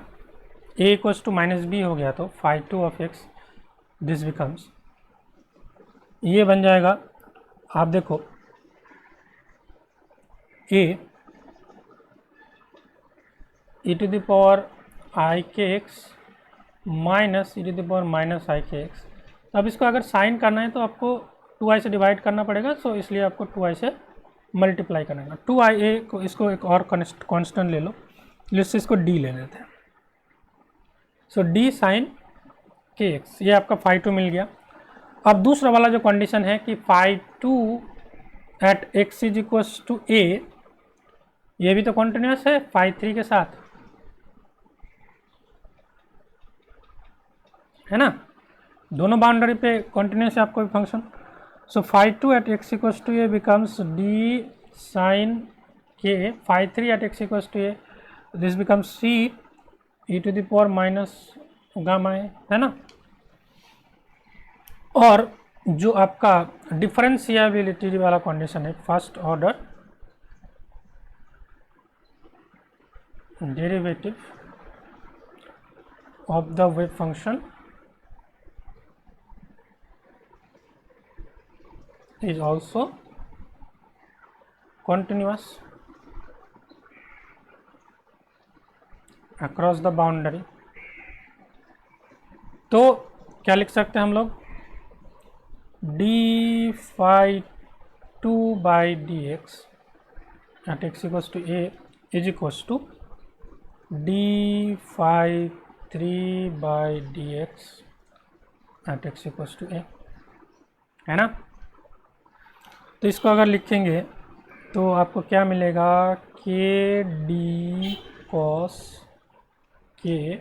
A equals to minus B हो गया, तो phi 2 of X this becomes, ये बन जाएगा, आप देखो A E to the power I K X minus E to the power minus I K X. अब इसको अगर साइन करना है तो आपको 2i से डिवाइड करना पड़ेगा, सो इसलिए आपको 2i से मल्टीप्लाई करना है। 2ia को इसको एक और कांस्टेंट ले लो, जिससे इसको d ले लेते हैं, सो d साइन के एक्स, ये आपका फाई 2 मिल गया। अब दूसरा वाला जो कंडीशन है कि phi 2 at x is equals to a, ये भी तो कॉन्टिन्यूस है फाई 3 के साथ, है ना, दोनों बाउंड्री पे कॉन्टिन्यूस है आपको function. So phi 2 at X equals to A becomes D sine K, phi 3 at X equals to A this becomes C E to the power minus gamma है ना। और जो आपका डिफरेंशिएबिलिटी वाला कंडीशन है, first order derivative of the wave function is also continuous across the boundary। तो क्या लिख सकते हैं हम लोग, D phi 2 by D X at X equals to A is equals to D phi 3 by D X at X equals to A, है ना। तो इसको अगर लिखेंगे तो आपको क्या मिलेगा, के डी कॉस के,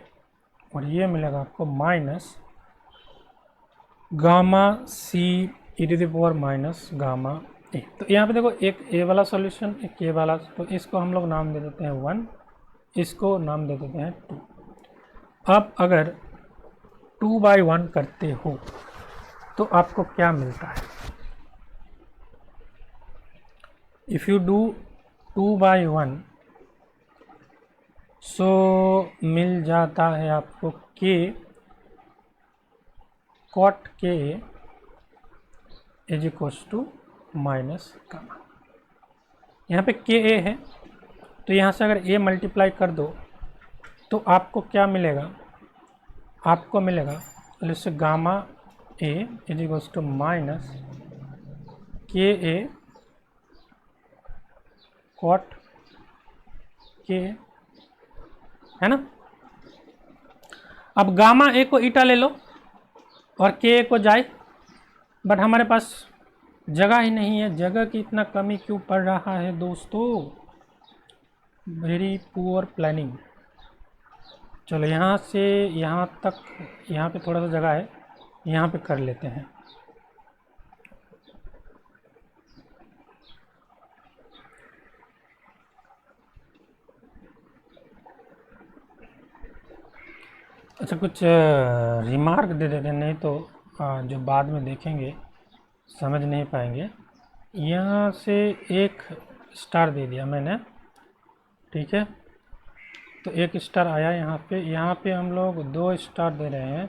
और ये मिलेगा आपको minus gamma c E to the power minus gamma a. तो यहाँ पे देखो एक ए वाला सॉल्यूशन, एक ए वाला, तो इसको हम लोग नाम दे देते हैं 1, इसको नाम दे देते हैं 2। अब अगर 2/1 करते हो तो आपको क्या मिलता है, इफ़ यू डू 2/1 सो मिल जाता है आपको k cot k is equals to minus gamma. यहाँ पे के ए है, तो यहाँ से अगर ए मल्टीप्लाई कर दो तो आपको क्या मिलेगा, आपको मिलेगा जैसे gamma A is equals to minus k a cot के, है ना। अब गामा ए को ईटा ले लो और के ए को जाए, बट हमारे पास जगह ही नहीं है। जगह की इतना कमी क्यों पड़ रहा है दोस्तों, वेरी पुअर प्लानिंग। चलो यहाँ से यहाँ तक, यहाँ पे थोड़ा सा जगह है, यहाँ पे कर लेते हैं। अच्छा, कुछ रिमार्क दे देते हैं, नहीं तो जो बाद में देखेंगे समझ नहीं पाएंगे। यहाँ से एक स्टार दे दिया मैंने, ठीक है, तो एक स्टार आया यहाँ पे हम लोग 2 स्टार दे रहे हैं,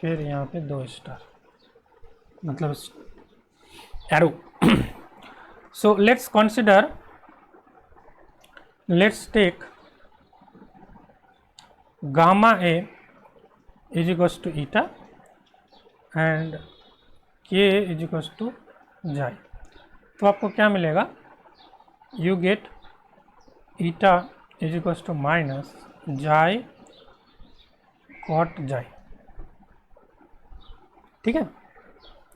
फिर यहाँ पे 2 स्टार, मतलब arrow. So let's consider, let's take gamma A is equals to eta and K is equals to xi. तो आपको क्या मिलेगा, you get eta is equals to minus xi cot xi, ठीक है।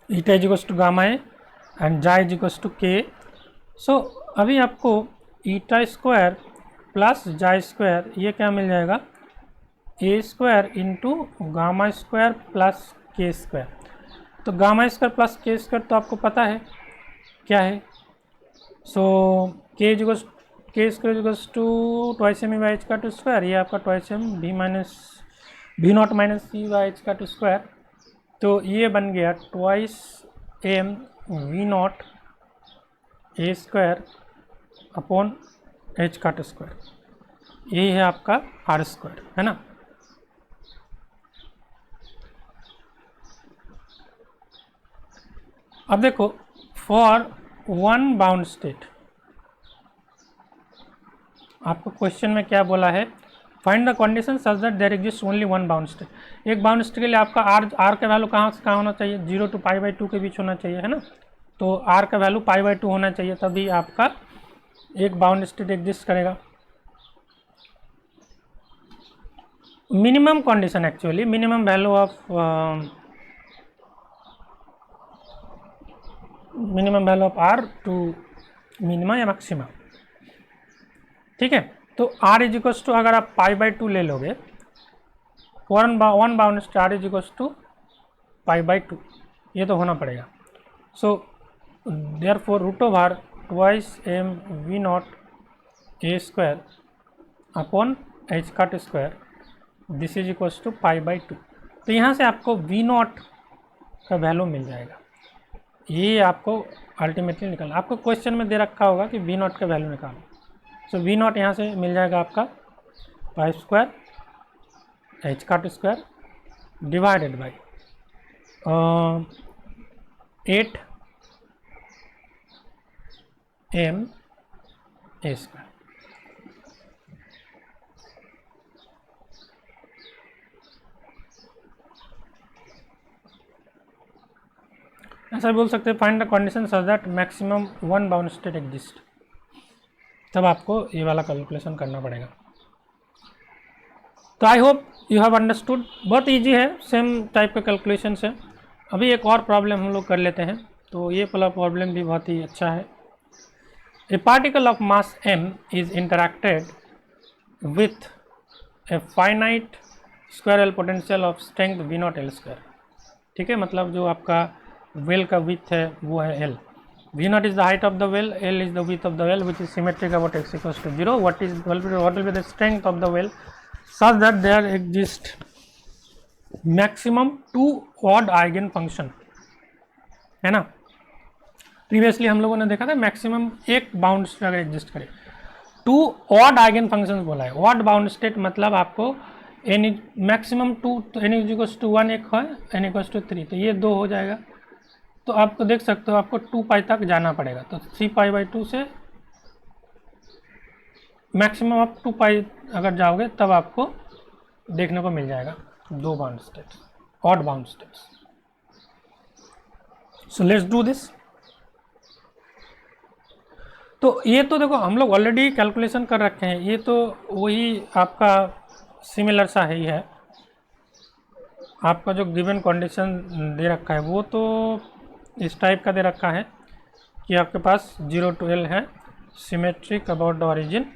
Eta is equals to gamma A and xi is equals to K. So अभी आपको eta square plus xi square, ये क्या मिल जाएगा, A square into gamma square plus के स्क्वायर। तो गामा स्क्वायर प्लस के स्क्वायर तो आपको पता है क्या है, so k square equals to twice m by H का टू स्क्वायर, ये आपका ट्वाइस एम भी naught minus c by H का टू स्क्वायर। तो ये बन गया twice M we not a square upon H का टू स्क्वायर, यही है आपका आर स्क्वायर, है ना। अब देखो, फॉर 1 बाउंड स्टेट, आपको क्वेश्चन में क्या बोला है, find the condition such that there exist only 1 bound state. एक बाउंड स्टेट के लिए आपका आर का वैल्यू कहाँ से कहाँ होना चाहिए, 0 to π/2 के बीच होना चाहिए, है ना। तो आर का वैल्यू π/2 होना चाहिए, तभी आपका एक बाउंड स्टेट एग्जिस्ट करेगा। Minimum condition, actually minimum value of r to minima या मैक्सिमा, ठीक है। तो आर इज इक्वल्स टू, अगर आप π/2 ले लोगे, 1 bound state R is equals to π/2, ये तो होना पड़ेगा। So therefore root over twice M we not a square upon H का two square this is equals to pi by 2। तो यहाँ से आपको वी नॉट का वैल्यू मिल जाएगा। ये आपको अल्टीमेटली निकालना, आपको क्वेश्चन में दे रखा होगा कि वी नॉट का वैल्यू निकालो। सो वी नॉट यहाँ से मिल जाएगा आपका पाई स्क्वायर एच काट square divided by 8 m a square. ऐसा बोल सकते हैं find the condition such that maximum one bound state exist. तब आपको ये वाला कैलकुलेशन करना पड़ेगा। तो I hope you have understood, बहुत इजी है, सेम टाइप का कैलकुलेशन है। अभी एक और प्रॉब्लम हम लोग कर लेते हैं, तो ये वाला प्रॉब्लम भी बहुत ही अच्छा है। ए particle of mass m is interacted with a finite squirrel potential of strength v naught L square. ठीक है, मतलब जो आपका वेल का विथ है वो है l, v naught is the height of the well, l is the width of the well which is symmetric about x equals to 0। what will be the strength of the well such that there exist maximum 2 odd eigen function, है ना। प्रीवियसली हम लोगों ने देखा था मैक्सिमम एक बाउंड स्टेट अगर एग्जिस्ट करे, 2 ऑड आइगन फंक्शंस बोला है। ऑड बाउंड स्टेट मतलब आपको एन मैक्सिमम 2, तो एन इक्वल्स टू 1 एक है, एन इक्वल्स टू 3, तो ये 2 हो जाएगा। तो आपको देख सकते हो आपको 2 पाई तक जाना पड़ेगा, तो 3 पाई बाई 2 से मैक्सिमम आप 2 पाई अगर जाओगे तब आपको देखने को मिल जाएगा 2 bound states, odd bound states. So let's do this. तो ये तो देखो हम लोग ऑलरेडी कैलकुलेशन कर रखे हैं, ये तो वही आपका सिमिलर सा ही है। आपका जो गिवन कंडीशन दे रखा है वो तो इस टाइप का दे रखा है कि आपके पास 0 to l है, सिमेट्रिक अबाउट द ऑरिजिन,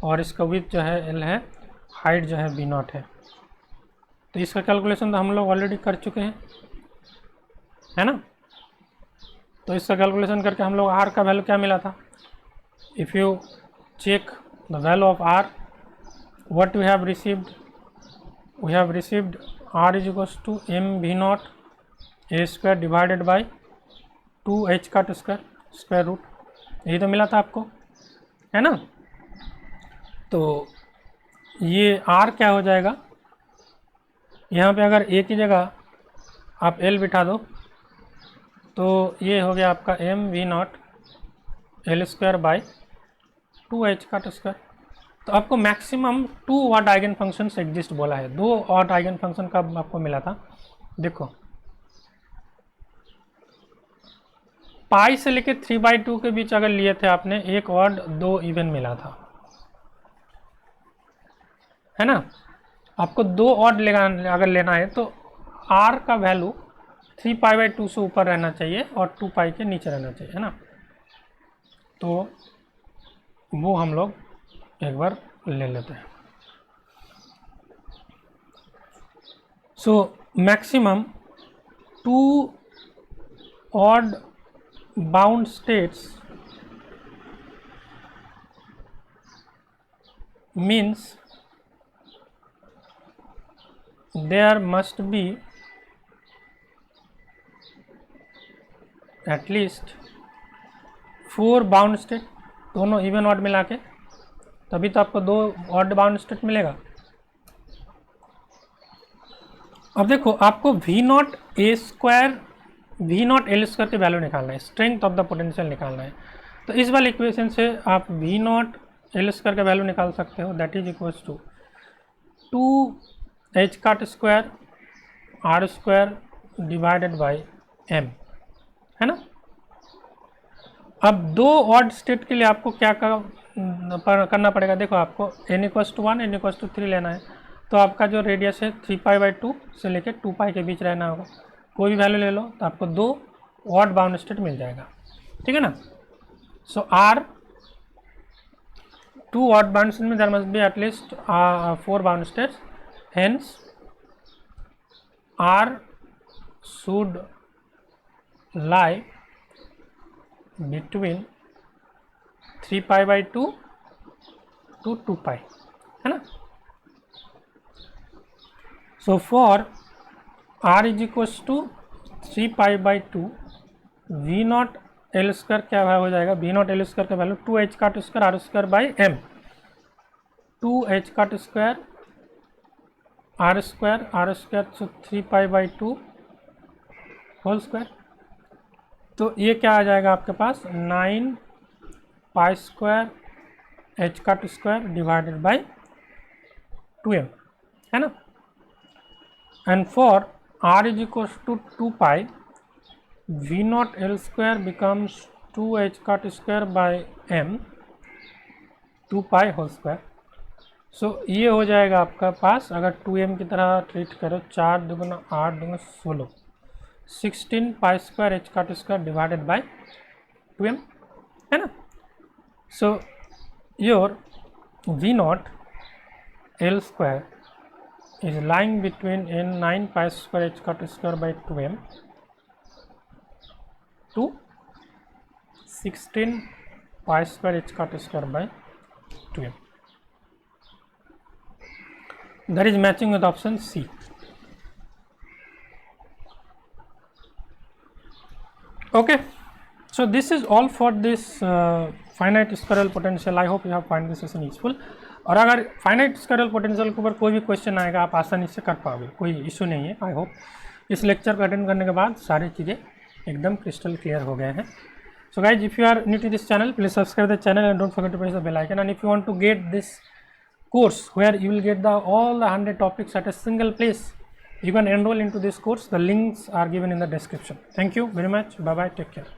और इसका विड्थ जो है l है, हाइट जो है v नॉट है। तो इसका कैलकुलेशन तो हम लोग ऑलरेडी कर चुके हैं, है ना। तो इसका कैलकुलेशन करके हम लोग r का वैल्यू क्या मिला था, if you check the value of r, what we have received r is equals to m v naught a square divided by 2 h का स्क्वायर रूट, यही तो मिला था आपको, है ना। तो ये r क्या हो जाएगा, यहाँ पे अगर a की जगह आप l बिठा दो तो ये हो गया आपका m v naught L square by 2h का स्क्वायर। तो आपको maximum 2 odd eigen functions exist बोला है। 2 ऑड आइगन फंक्शन का आपको मिला था, देखो पाई से लेके 3/2 के बीच अगर लिए थे आपने, एक ऑड 2 इवन मिला था, है ना। आपको 2 ऑड अगर लेना है तो r का वैल्यू 3π/2 से ऊपर रहना चाहिए और 2 पाई के नीचे रहना चाहिए, है ना। तो वो हम लोग एक बार ले लेते हैं। So maximum 2 odd bound states means there must be at least 4 bound state, दोनों इवन ऑड मिला के, तभी तो आपको 2 ऑड बाउंड स्टेट मिलेगा। अब देखो आपको we not a square v naught L square के वैल्यू निकालना है, स्ट्रेंथ ऑफ द पोटेंशियल निकालना है। तो इस वाले इक्वेशन से आप वी नॉट एल स्क्वायर का वैल्यू निकाल सकते हो, that is equals to 2h काट square r square divided by m, है ना। अब 2 ऑड स्टेट के लिए आपको क्या करना पड़ेगा, देखो आपको n equals to 1 n equals to 3 लेना है, तो आपका जो रेडियस है 3π/2 से लेकर 2 पाई के बीच रहना होगा। कोई भी वैल्यू ले लो तो आपको 2 ऑड बाउंड स्टेट मिल जाएगा, ठीक है ना। So r 2 odd bound state में there must be at least 4 bound states, hence r should lie between 3π/2 to 2 pi, है ना। So for r is equals to 3 pi by 2 v naught L square क्या हो जाएगा, v नॉट एल स्क्वायर का वैल्यू 2h काट square r square by m, 2h काट स्क्वायर आर स्क्वायर तो 3 पाई बाई 2 होल स्क्वायर। तो ये क्या आ जाएगा आपके पास 9 पाई स्क्वायर एच काट स्क्वायर डिवाइडेड बाई 2m, है ना। And for r is equals to 2 pi v naught L square becomes 2h काट square by m 2 pi whole square. So ये हो जाएगा आपका पास, अगर 2m की तरह ट्रीट करो, 4 दूगुना 8 दूगुना 16, 16 पाई स्क्वायर एच काट स्क्वायर डिवाइडेड बाई 2m, है ना। So your v naught L square is lying between in 9 pi square h cut square by 2m to 16 pi square h cut square by 2m. That is matching with option C. Okay, so this is all for this finite squirrel potential. I hope you have find this session useful. और अगर फाइनाइट स्क्वायरल पोटेंशियल के ऊपर कोई भी क्वेश्चन आएगा आप आसानी से कर पाओगे, कोई इशू नहीं है। आई होप इस लेक्चर को अटेंड करने के बाद सारी चीज़ें एकदम क्रिस्टल क्लियर हो गए हैं। So guys, if you are new to this channel, please subscribe the channel and don't forget to press the bell icon. And if you want to get this course where you will get the all the 100 topics at a single place, you can enroll into this course. The links are given in the description. Thank you very much. Bye bye. Take care.